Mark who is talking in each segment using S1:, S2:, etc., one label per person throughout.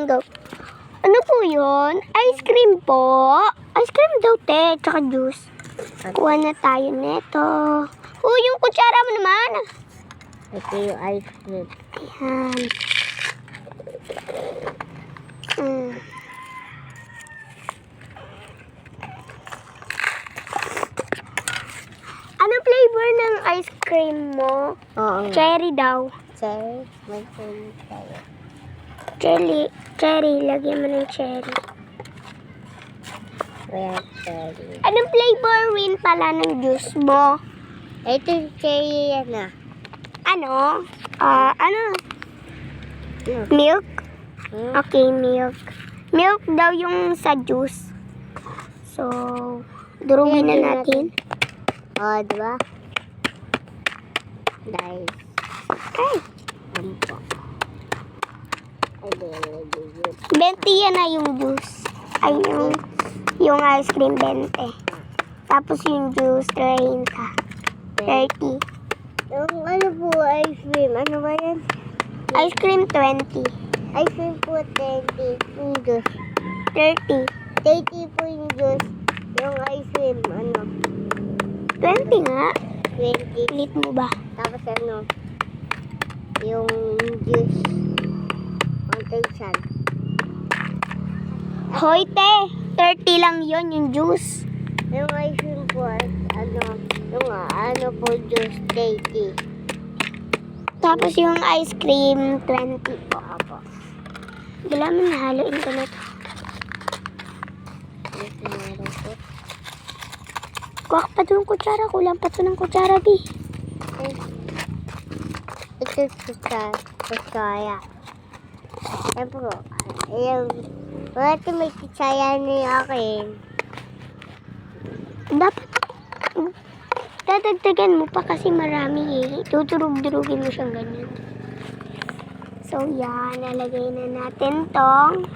S1: go. Ano po yun? Ice cream po. Ice cream daw, te. Tsaka juice. Kuha na tayo neto. Yung kutsara mo naman.
S2: Ito yung ice cream.
S1: Ayan. Ano flavor ng ice cream mo?
S2: Oo.
S1: Cherry daw.
S2: Cherry. May cherry tayo.
S1: Cherry. Lagyan mo ng cherry.
S2: Kaya cherry.
S1: Anong flavor win pala ng juice mo?
S2: Ito yung cherry yan ah.
S1: Ano? Milk? Okay, milk. Milk daw yung sa juice. So, durugin na natin.
S2: Oo, diba? Nice.
S1: Ay,
S2: Ano po?
S1: 20 yan na yung juice. Ay, yung ice cream 20. Tapos yung juice 30. 30.
S2: Yung ano po, ice cream. Ano ba yan?
S1: Ice cream 20.
S2: Ice cream po, 20. Yung juice.
S1: 30.
S2: 30 po yung juice. Yung ice cream, ano?
S1: 20 nga.
S2: 20.
S1: Ulit mo ba?
S2: Tapos ano? Yung juice. Ang tension.
S1: Hoy, te. 30 lang yon yung juice.
S2: Yung ice cream po, ano? Yung ano po, juice, 30.
S1: Tapos yung ice cream 20 po.
S2: Opo.
S1: Wala mo nahaluin ko na to.
S2: Ito meron po.
S1: Kuha pa doon kutsara. Kulang pa to ng kutsara, di.
S2: Ito kutsaya. Yan po. Ayan. Bakit may kutsaya niya akin?
S1: Dapat dadagdagan mo pa kasi marami eh. Tuturog-durugin mo siyang ganyan. So, yan. Nalagay na natin tong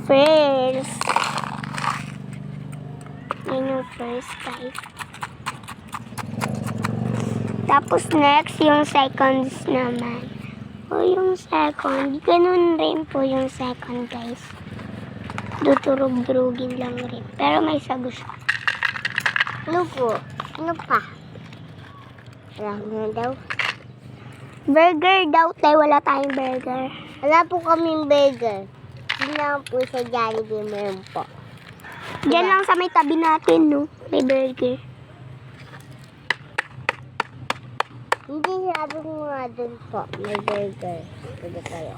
S1: first. Yan yung first guys. Tapos next, yung seconds naman. Yung second. Ganun rin po yung second guys. Tuturog-durugin lang rin. Pero may sagus.
S2: Ano po? Ano pa? Wala na daw.
S1: Burger daw, tayo. Wala tayong burger.
S2: Wala po kaming burger. Hindi lang po sa Jollibee meron po.
S1: Diyan lang sa may tabi natin, no? May burger.
S2: Hindi sabi ko nga dun po. May burger. Pwede kayo.